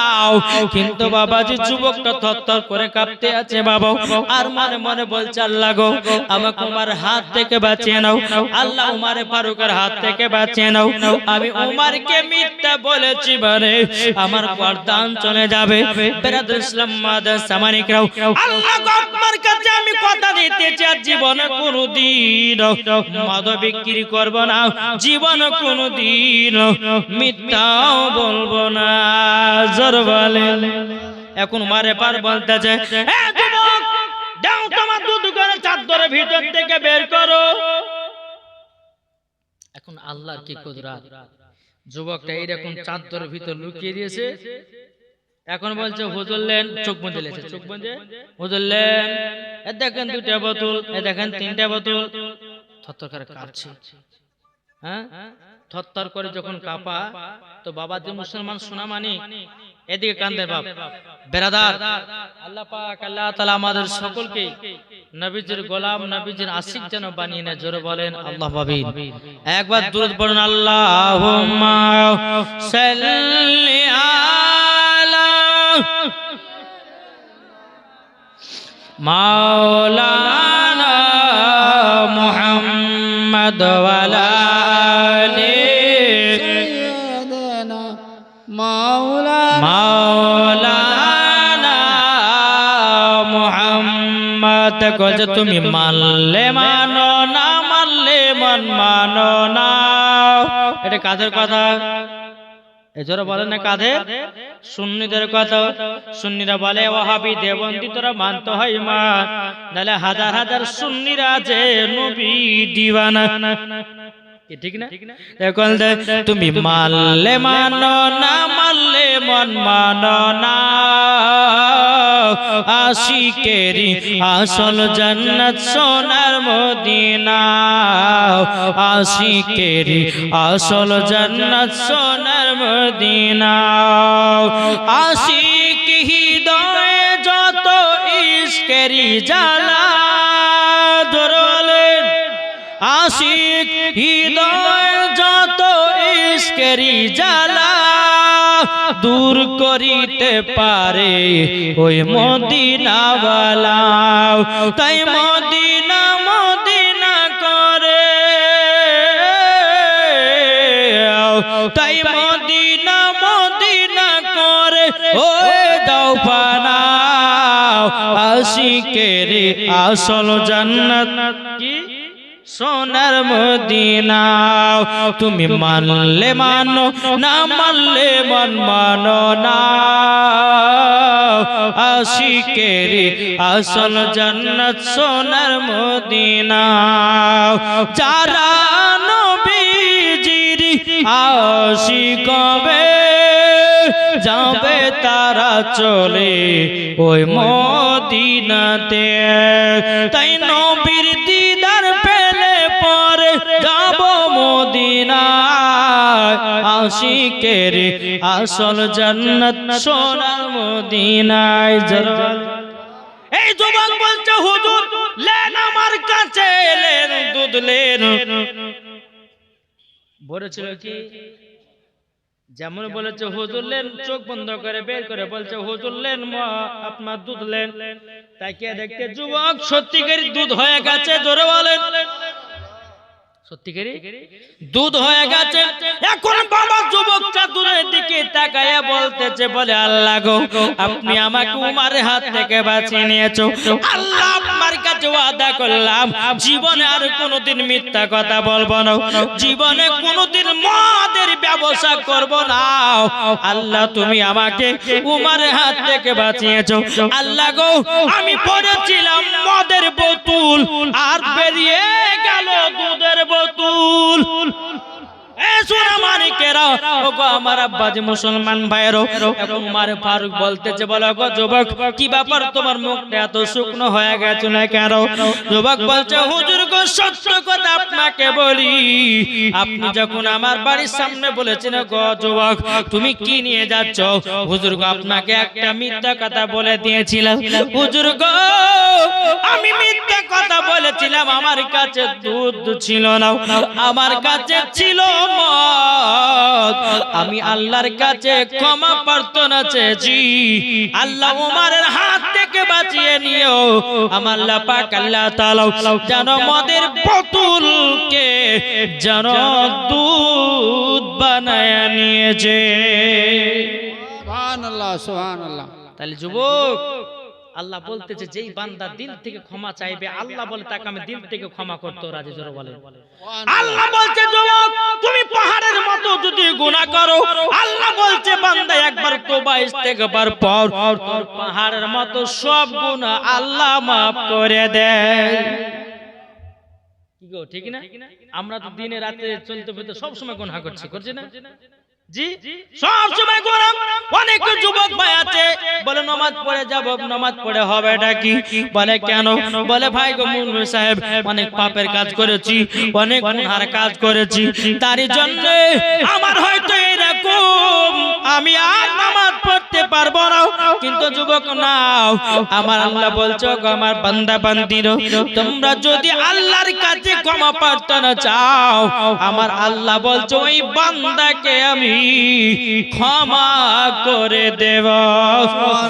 কিন্তু বাবাজি যুবকটা থরথর করে কাঁপতে আছে বাবা, আর মনে মনে বলছে, আল্লাহ গো, আমাকে উমার হাত থেকে বাঁচিয়ে নাও। আল্লাহ উমারে ফারুকের হাত থেকে বাঁচিয়ে নাও। আমি উমারকে মিথ্যা বলেছি মানে আমার গর্দান চলে যাবে। বেরাদুল ইসলাম মাদার সামানিকরাও, আল্লাহ গো, আপনার কাছে আমি কথা দিতে চাই, জীবনে কোনোদিন মদ বিক্রি করব না, জীবনে কোনোদিন মিথ্যাও বলবো না। জোর বলেন। এখন মারে পার বলতেছে, এ যুবক, দাও তোমার দুধ করে চাদরের ভিতর থেকে বের করো। এখন আল্লাহর কি কুদরত, যুবকটা এইরকম চাদরের ভিতর লুকিয়ে দিয়েছে। এখন বলছে, হুজুর লেন, চোখ বুজে লেছে, চোখ বুজে, হুজুর লেন, দেখেন 2টা বোতল, দেখেন 3টা বোতল। থরথর করে কাঁপছে। হ্যাঁ থরথর করে যখন কাঁপা, তো বাবা যে মুসলমান সোনা মানি এদিকে কান্দে বাপ বেরাদার। আল্লাহ পাক আল্লাহ তাআলা আমাদের সকলকে নবীজির গোলাম নবীজির আশিক যেন বানিয়ে নেয়। জোরে বলেন আল্লাহ পাবিন। একবার দুরূদ পড়ুন, আল্লাহুম্মা সাল্লি আলা মাওলানা মুহাম্মদ ওয়া আলা আলি সাইয়্যিদানা মাওলানা মুহাম্মদ। কজ তুমি মানলে মানো না মানলে মন মানো না। এটা কাদের কথা? এজরা বলেন না কাদের? সুন্নিদের কথা। সুন্নিরা বলে ওয়াহাবি দেওবন্দি তোরা মানতে হয় মান, নালে হাজার হাজার সুন্নিরা যে নবী দিওয়ানা। কি ঠিক না? এখন তুমি মানলে মানো না মানলে মন মানো না। আশিকেরি আসল জান্নাত সোনার মদিনা, আশিকেরি আসল জান্নাত সোনার মদিনা। আশিক হৃদয়ে যত ইশকেরি জ্বালা, ধরে বলেন আশিক হৃদয়ে যত ইশকেরি জ্বালা দূর করিতে পারে ওই মদিনাওয়ালা। তাই মদিনা মদিনা করে, তাই মদিনা মদিনা করে ওই দাও পানা। আশিকের আসল জান্নাত কি সোনার মদিনা। তুমি মানলে মানো না মানলে মন মানো না। আশিকের আসল জান্নাত সোনার মদিনা। যারা নবীজির আশিক হবে যাবে তারা চলে ওই মদিনাতে। তাই নবীর দিদার পেলে পরে যাব মদিনায়। আশিকের আসল জান্নাত সোনার মদিনায়। এই যুবক বলছে হুজুর লেন আমার কাছে লেন দুধ লেন। বলেছিল কি যেমন বলেছে হুজুর লেন, চোখ বন্ধ করে বের করে বলছে হুজুর লেন আপনার দুধ লেন। তাকে দেখতে যুবক সত্যিকারী দুধ হয়ে গেছে। জোরে বলেন সত্যিকারী দুধ হয়ে গেছে। এখন বাবা যুবকটা দুধের দিকে তাকায়া বলতেছে, বলে আল্লাহ গো আপনি আমাকে উমারের হাত থেকে বাঁচিয়ে নিয়েছো। আল্লাহ আপনার কাছে ওয়াদা করলাম জীবনে আর কোনোদিন মিথ্যা কথা বলবো না, জীবনে কোনোদিন মদের ব্যবসা করব না। আল্লাহ তুমি আমাকে উমারের হাত থেকে বাঁচিয়েছো। আল্লাহ গো আমি পড়েছিলাম মদের বোতল আর বেরিয়ে গেল দুধের বোতল। আমার আব্বাজি মুসলমান ভাইয়েরও উমার ফারুক বলতেছে, বলো গো যুবক কি ব্যাপার তোমার মুখটা এত শুকনো হয়ে গেছে না কেন? যুবক বলছে হুজুর গো সত্য কথা আপনাকে বলি, আপনি যখন আমার বাড়ির সামনে বলেছেন গো যুবক তুমি কি নিয়ে যাচ্ছ, হুজুর গো আপনাকে একটা মিথ্যা কথা বলে দিয়েছিলাম। হুজুর গো আমি মিথ্যা কথা বলেছিলাম, আমার কাছে দুধ ছিল না, আমার কাছে ছিল মদ। আমি আল্লাহর কাছে ক্ষমা প্রার্থনা চেয়েছি, আল্লাহ উমারের হাত থেকে বাঁচিয়ে নিও। আমার আল্লাহ পাক আল্লাহ তাআলা যেন মদের বোতলকে যেন দুধ বানায় নিয়েছে। সুবহানাল্লাহ সুবহানাল্লাহ। তাহলে যুবক আল্লাহ বলতেছে যেই বান্দা দিল থেকে ক্ষমা চাইবে আল্লাহ বলে তাকে আমি দিল থেকে ক্ষমা করতে রাজি। জোরে বলে আল্লাহ বলছে যুবক তুমি পাহাড়ের মতো যদি গুনাহ করো, আল্লাহ বলছে বান্দা একবার তওবা ইস্তেগফার পর তোর পাহাড়ের মতো সব গুনাহ আল্লাহ maaf করে দেয়। কি গো ঠিক না? আমরা তো দিনে রাতে চলতে ফিরতে সব সময় গুনাহ করছি, করছি না? জি সব সময় গরম। অনেক যুবক ভাই আছে বলে নামাজ পড়ে যাব, নামাজ পড়ে হবে এটা কি? বলে কেন? বলে ভাই গো মুন্নি সাহেব অনেক পাপের কাজ করেছি, অনেক গুনার কাজ করেছি, তারই জন্য আমার হয়তো এরকম আমি আর নামাজ পড়তে পারবো না। কিন্তু যুবক নাও, আমার আল্লাহ বলছো গো আমার বান্দা বান্দিরো, তোমরা যদি আল্লাহর কাছে ক্ষমা প্রার্থনা চাও, আমার আল্লাহ বলছো ওই বান্দাকে আমি ক্ষমা করে দেব।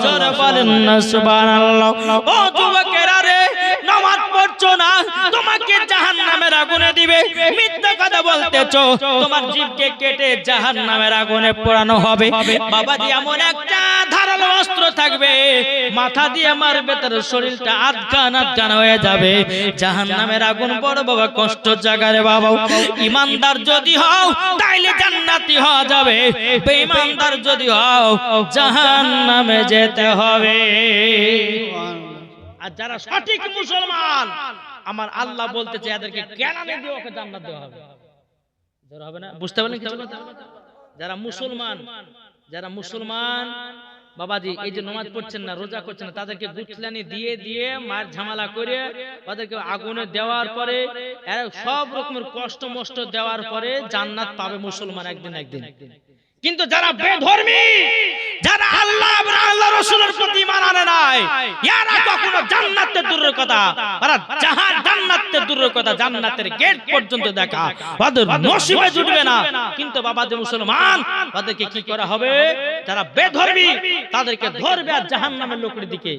জোরে বলেন না সুবহানাল্লাহ। ও যুবকেরা রে, নামাজ পড়ছো না, তোমাকে জাহান্নামের আগুনে দিবে। মিথ্যা কথা বলতেছো, তোমার জিভকে কেটে জাহান্নামের আগুনে পোড়ানো হবে। বাবাজি এমন একটা ধারালো অস্ত্র থাকবে, মাথা দিয়ে মারবে, তার শরীরটা আধখান হয়ে যাবে। জাহান্নামের আগুন বড় বাবা কষ্ট জায়গা রে বাবা। ইমানদার যদি হও তাইলে জান্নাতি হওয়া যাবে, বেঈমানদার যদি হও জাহান্নামে যেতে হবে। আর যারা সঠিক মুসলমান, আমার আল্লাহ বলতেছে এদেরকে কেলানি দিয়ে ওকে জান্নাত দেওয়া হবে। যারা হবে না, বুঝতে পারলেন কিছু কথা? যারা মুসলমান বাবাজি এই যে নামাজ পড়ছেন না, রোজা করছেন না, তাদেরকে গুছলানি দিয়ে দিয়ে মার ঝামেলা করে তাদেরকে আগুনে দেওয়ার পরে সব রকমের কষ্ট মষ্ট দেওয়ার পরে জান্নাত পাবে মুসলমান একদিন একদিন। কিন্তু যারা বেধর্মী, যারা আল্লাহ এবং আল্লাহ রাসূলের প্রতি ঈমান আনে নাই, এরা কখনো জান্নাতের দূরের কথা, ওরা জান্নাতের দূরের কথা, জান্নাতের গেট পর্যন্ত দেখা ওদের নসিবে জুটবে না। কিন্তু বাবাজি মুসলমান, ওদেরকে কি করা হবে? যারা বেধর্মী তাদেরকে ধরবে আর জাহান্নামের লোকের দিকে,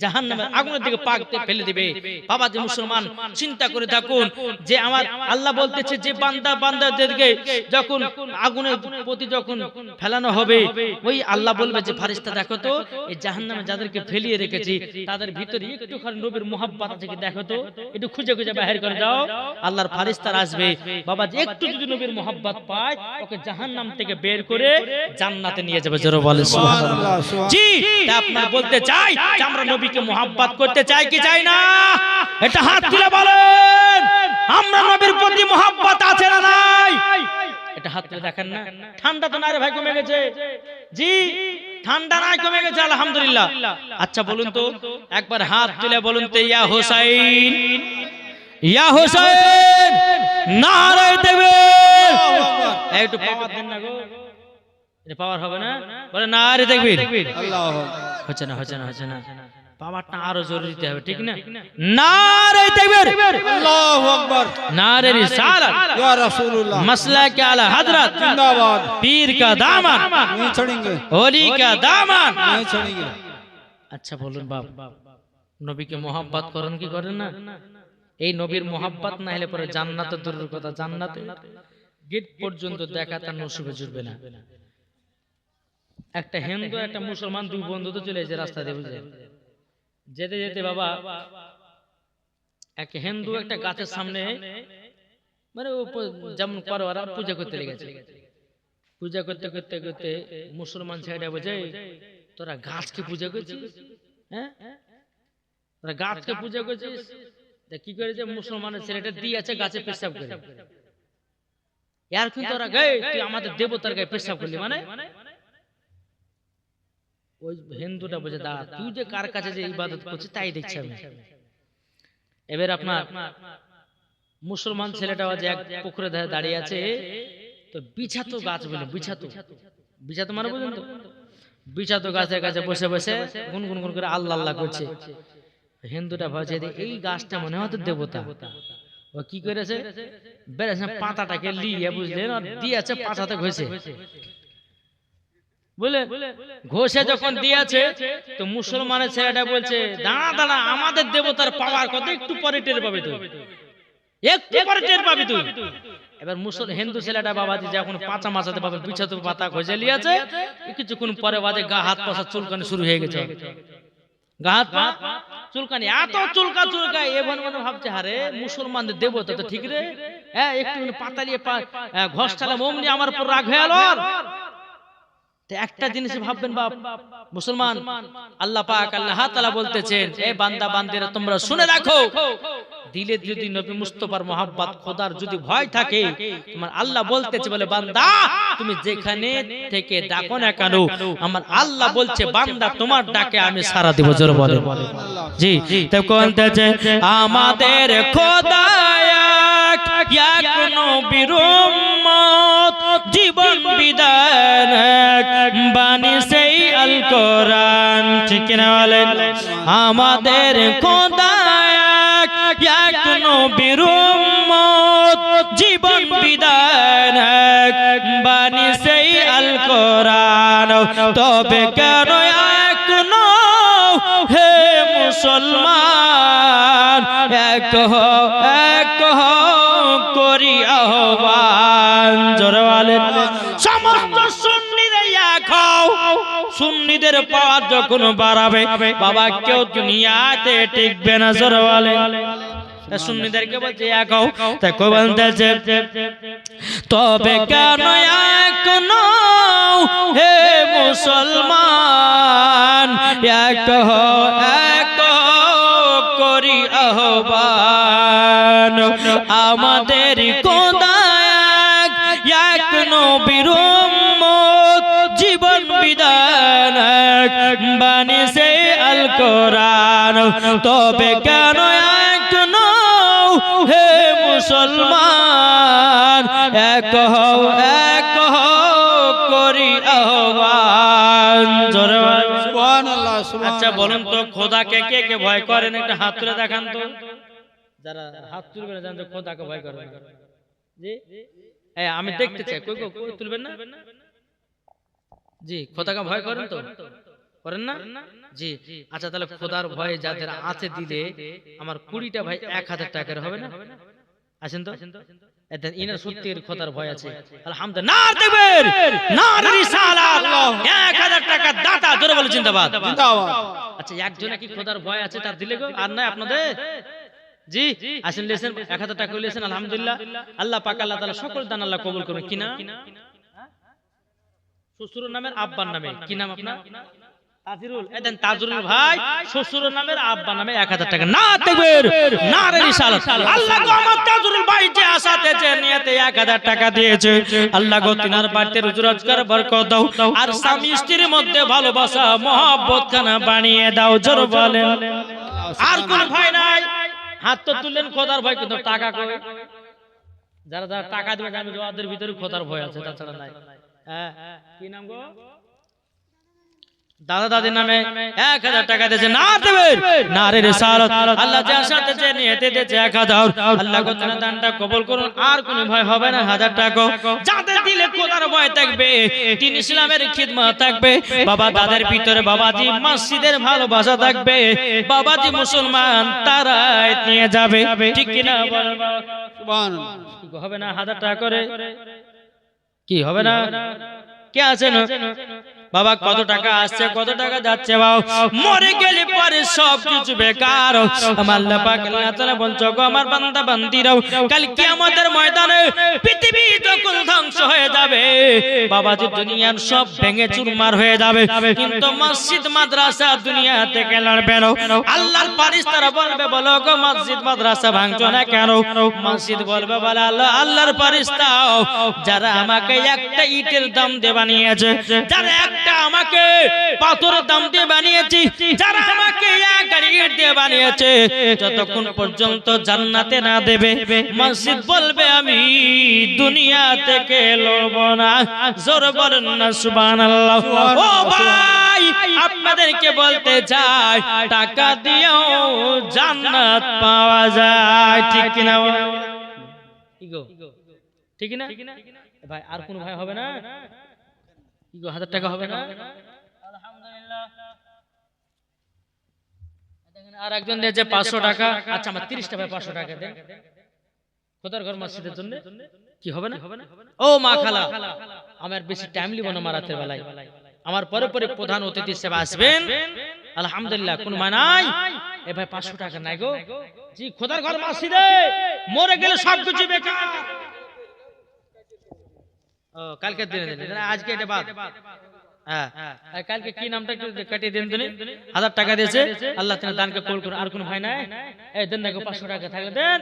জাহান্নামের আগুনের দিকে পাকতে ফেলে দিবে। বাবাজি মুসলমান চিন্তা করে থাকুন যে আমার আল্লাহ বলতেছে যে বান্দাদেরকে যখন আগুনের প্রতি যখন ফেলানো হবে, ওই আল্লাহ বলবে যে ফেরেশতা দেখো তো এই জাহান্নামে যাদেরকে ফেলিয়ে রেখেছি তাদের ভিতরে একটুখানি নবীর মুহাব্বত আছে কি দেখো তো, একটু খুঁজে খুঁজে বাইরে করে দাও। আল্লাহর ফেরেশতারা আসবে, বাবা যে একটু যদি নবীর মুহাব্বত পায় ওকে জাহান্নাম থেকে বের করে জান্নাতে নিয়ে যাবে। জোরে বলেন সুবহানাল্লাহ। জি আপনারা বলতে চাই যে আমরা নবীকে মুহাব্বত করতে চাই কি চাই না? এটা হাত তুলে বলেন, আমরা নবীর প্রতি মুহাব্বত আছে না নাই? এটা হাত তুলে দেখেন না। ঠান্ডা তো না রে ভাই, কমে গেছে। জি ঠান্ডা নাই, কমে গেছে আলহামদুলিল্লাহ। আচ্ছা বলুন তো একবার হাত তুলে বলুন তো, ইয়া হুসাইন, ইয়া হুসাইন, নারে তাকবীর। একটু পাওয়ার দেন না গো, এটা পাওয়ার হবে না? বলে নারে তাকবীর। আল্লাহু আকবার। হচ্ছে না পাওয়ারটা আরো জোরে দিতে হবে, ঠিক না? নারে তাকবীর, আল্লাহু আকবার। নারে রিসালাত, ইয়া রাসূলুল্লাহ, মাসলাক আলা হযরত, জিন্দাবাদ। পীর কা দামন नहीं छोड़ेंगे, ওলি কা দামন नहीं छोड़ेंगे। আচ্ছা বলুন বাপ, নবীকে মোহাব্বত করেন কি করেন না? এই নবীর মোহাব্বত না হলে পরে জান্নাতের দূরের কথা, জান্নাতে গেট পর্যন্ত দেখা তার নসিবে জুটবে না। একটা হিন্দু একটা মুসলমান দুই বন্ধু তো চলে এসে রাস্তা দিয়ে, বুঝলেন? যেতে যেতে বাবা এক হিন্দু একটা গাছের সামনে মানে যেমন করে ওরা পূজা করতে লেগেছে। পূজা করতে করতে করতে মুসলমান ছেলেটা বোঝে তোরা গাছকে পূজা করছিস, হ্যাঁ তোরা গাছকে পূজা করছিস। কি করেছে মুসলমানের ছেলেটা দিয়েছে গাছে পেশাব করে। ইয়ার কিন্তু ওরা গায়ে তুই আমাদের দেবতার গায়ে পেশাব করলি মানে? ওই হিন্দুটা বুঝে দা তুই যে কার কাছে যে ইবাদত করছিস তাই দেখছি আমি। এবার আপনার মুসলমান ছেলেটা যে এক পুকুরে ধারে দাঁড়িয়ে আছে, তো বিছাতো গাছ বলে, বিছাতো মানে বুঝলেন তো, বিছাতো গাছের কাছে বসে বসে গুনগুন গুন করে আল্লাহ আল্লাহ করছে। হিন্দুটা ভাবছে এই গাছটা মনে হয় তো দেবতা। ও কি করেছে, বেড়েছে পাতাটাকে লিয়ে বুঝলেন আর দিয়েছে পাতাতে ঘষে, বলে ঘষে যখন দিয়েছে তো মুসলমানের ছেলেটা বলছে দাঁড়া দাঁড়া আমাদের দেবতার পাওয়ার কথা একটু পরে টের পাবি তুই, একটু পরে টের পাবি তুই। এবার হিন্দু ছেলেটা বাবাজি যখন পাঁচা মাছাতে পাবে বিছাতে পাতা ঘষে লিয়েছে, কিছুক্ষণ পরে বাদে গা হাত পাশা চুলকানি শুরু হয়ে গেছে। গা হাত পা চুলকানি, এত চুলকা এবার মনে ভাবছে হারে মুসলমানদের দেবতা তো ঠিক রে, হ্যাঁ একটু পাতা নিয়ে ঘষ চালাম অমনি আমার উপর রাগ হয়ে গেল। একটা জিনিস ভাববেন বাপ মুসলমান, আল্লাহ পাক আল্লাহ তাআলা বলতেছেন এ বান্দা বান্দিরা তোমরা শুনে রাখো, দিলে যদি নবী মুস্তাফার মহব্বত খোদার যদি ভয় থাকে, তোমার আল্লাহ বলতেছে বলে বান্দা তুমি যেখানে থেকে ডাকো না কেন, আমার আল্লাহ বলছে বান্দা তোমার ডাকে আমি সাড়া দেব। জোরে বলেন জি। তো বলতেছে আমাদের খোদা এক নবীর উম্মত, জীবন বিধান বাণী সেই আল কোরআন। ঠিক না বলেন? আমাদের খোদা এক নবীর উম্মত, জীবন বিধান বাণী সেই আল কোরআন। তবে কেন এখনো হে মুসলমান এক করি আহ্বান। জোরে বলেন সমস্ত সুন্নিরা এক হও। সুন্নিদের পাওয়ার যখন বাড়াবে বাবা কেউ দুনিয়াতে টিকবে না। জোরে বলেন সুন্নিদেরকে বলছে এক হও। তাই কই বলতেছে তবে কেন এখনো হে মুসলমান এক করি আহ্বান। আমাদের খোদা এক নবীর উম্মত, জীবন বিধান বাণী সেই আল কোরআন। তবে কেন এখনো হে মুসলমান এক করি আহ্বান। জোরে সুবহানাল্লাহ। আচ্ছা বলুন তো খোদাকে কে কে ভয় করেন? একটা হাত তুলে দেখান তো। যারা হাত তুলবেন জানেন তো খোদাকে ভয় করেন জি। আমি দেখতে চাই, কই তুলবেন না জি? খোদাকে ভয় করেন তো? করেন না জি? আচ্ছা তাহলে খোদার ভয় যাদের আছে দিলে আমার 20টা ভাই 1000 টাকার হবে না? আসেন তো ইনার সত্যির খোদার ভয় আছে। আলহামদুলিল্লাহ নার তাকবীর নার রিসালাত 1000 টাকা দাতা। জোরে বলে জিন্দাবাদ জিন্দাবাদ। আচ্ছা একজনে কি খোদার ভয় আছে তার দিলে গো? আর নাই আপনাদের জি? আসেন লেছেন 1000 টাকা লেছেন। আলহামদুলিল্লাহ আল্লাহ পাক আল্লাহ তাআলা সকল দান আল্লাহ কবুল করুন। কি নাম? শ্বশুর নামের আব্বার নামে কি নাম আপনার? তাজিরুল। এদেন তাজরুল ভাই শ্বশুর নামের আব্বা নামে 1000 টাকা। না তাকবীর নারে রিসালাত। আল্লাহ গো আমার তাজরুল ভাই যে আশাতে যে নিয়তে 1000 টাকা দিয়েছে, আল্লাহ গো তিনার বাড়িতে রুজি রোজগার বরকত দাও, আর স্বামী স্ত্রীর মধ্যে ভালোবাসা মহব্বত খানা বানিয়ে দাও। জোরে বলেন। আর কোন ভয় নাই? হাত তো তুললেন খোদার ভয়, কিন্তু টাকা কই? যারা যারা টাকা দিবে আমি ওদের ভিতরে খোদার ভয় আছে, তাছাড়া নাই। হ্যাঁ কি নাম গো? দাদা দাদির নামে 1000 টাকা দিয়েছে। না দেবে নারে রিসালাত। আল্লাহ যার সাথে যে নিয়তে দিয়েছে 1000, আল্লাহ গো তার দানটা কবুল করুন। আর কোন ভয় হবে না। 1000 টাকা যাদের দিলে খোদার ভয় থাকবে, দ্বীন ইসলামের খিদমত থাকবে, বাবা তাদের ভিতরে বাবাজি মসজিদের ভালোবাসা থাকবে, বাবাজি মুসলমান তারাই নিয়ে যাবে। ঠিক কি না বলেন? সুবহানাল্লাহ। হবে না 1000 টাকা করে? কি হবে না? কে আছেন বাবা? কত টাকা আসছে কত টাকা যাচ্ছে? বাবা মরে গেলে পরে সব কিছু বেকার। আমার আল্লাহ পাক আল্লাহ তাআলা বলছো গো আমার বান্দা বান্দিরাও কাল কিয়ামতের ময়দানে পৃথিবী যখন ধ্বংস হয়ে যাবে, বাবাজি দুনিয়ার সব ভেঙে চুরমার হয়ে যাবে, কিন্তু মসজিদ মাদ্রাসা দুনিয়া থেকে লড়বে না। আল্লাহর ফেরেশতারা বলবে বলো গো মসজিদ মাদ্রাসা ভাঙছো না কেন? মসজিদ বলবে বলে আল্লাহর ফেরেশতাও যারা আমাকে একটা ইটের দাম দিয়ে বানিয়েছে, যারা একটা আমাকে পাথরের দাম দিয়ে বানিয়েছে, যারা আমাকে এক ইট দিয়ে বানিয়েছে, যতক্ষণ পর্যন্ত জান্নাতে না দেবে মসজিদ বলবে আমি দুনিয়া থেকে লড়ব না। জোরে বলেন না সুবহানাল্লাহ। ও ভাই আপনাদেরকে বলতে চাই টাকা দিয়েও জান্নাত পাওয়া যায়। ঠিক কি না? ঠিক না ভাই? আর কোন ভাই হবে না? 1000 টাকা হবে না? আলহামদুলিল্লাহ। আর একজন দিয়েছে 500 টাকা। আচ্ছা আমার 30টা ভাই 500 টাকা দেন খোদার ঘর মসজিদের জন্য। কি হবে না? ও মা খালা আমার বেশি টাইম লিব না মারাতের বেলায়, আমার পরে পরে প্রধান অতিথি সেবা আসবেন। আলহামদুলিল্লাহ কোন মানাই এ ভাই 500 টাকা নাই গো জি? খোদার ঘর মসজিদে মরে গেলে সব কিছু বেকার। কালকে দিনে দিন, আজকে এটা বাদ। হ্যাঁ আর কালকে কি নামটা একটু কাটিয়ে দেন তুমি 1000 টাকা দিয়েছে আল্লাহ তাআলা দানকে কবুল করুন। আর কোন ভাই নাই এই দেন দেখো 500 টাকা থাকলে দেন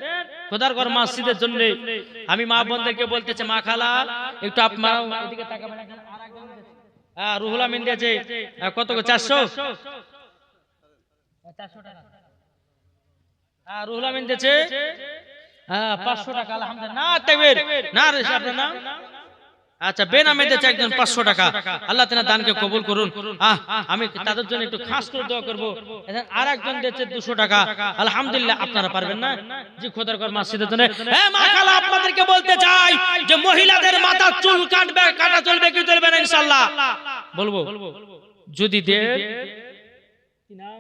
খোদার ঘর মসজিদের জন্য। আমি মা বোনদেরকে বলতেছে মা খালা একটু আপনারা এদিকে তাকাবেন। হ্যাঁ রুহুল আমিন দিয়েছে কত গো 400 টাকা। হ্যাঁ রুহুল আমিন দিয়েছে হ্যাঁ 500 টাকা আলহামদুলিল্লাহ। না তাকবীর না রে আপনার নাম আচ্ছা বেনামে দিয়েছে একজন 500 টাকা। আল্লাহ তাআলা দানকে কবুল করুন। আমি তাদের জন্য একটু খাস করে দোয়া করব। এখন আরেকজন দিয়েছে 200 টাকা আলহামদুলিল্লাহ। আপনারা পারবেন না জি খোদার ঘর মসজিদের জন্য। হ্যাঁ মা খালা আপনাদেরকে বলতে চাই যে মহিলাদের মাথার চুল কাটবে কাটা চলবে কি চলবে না ইনশাআল্লাহ বলবো যদি দেন কি নাম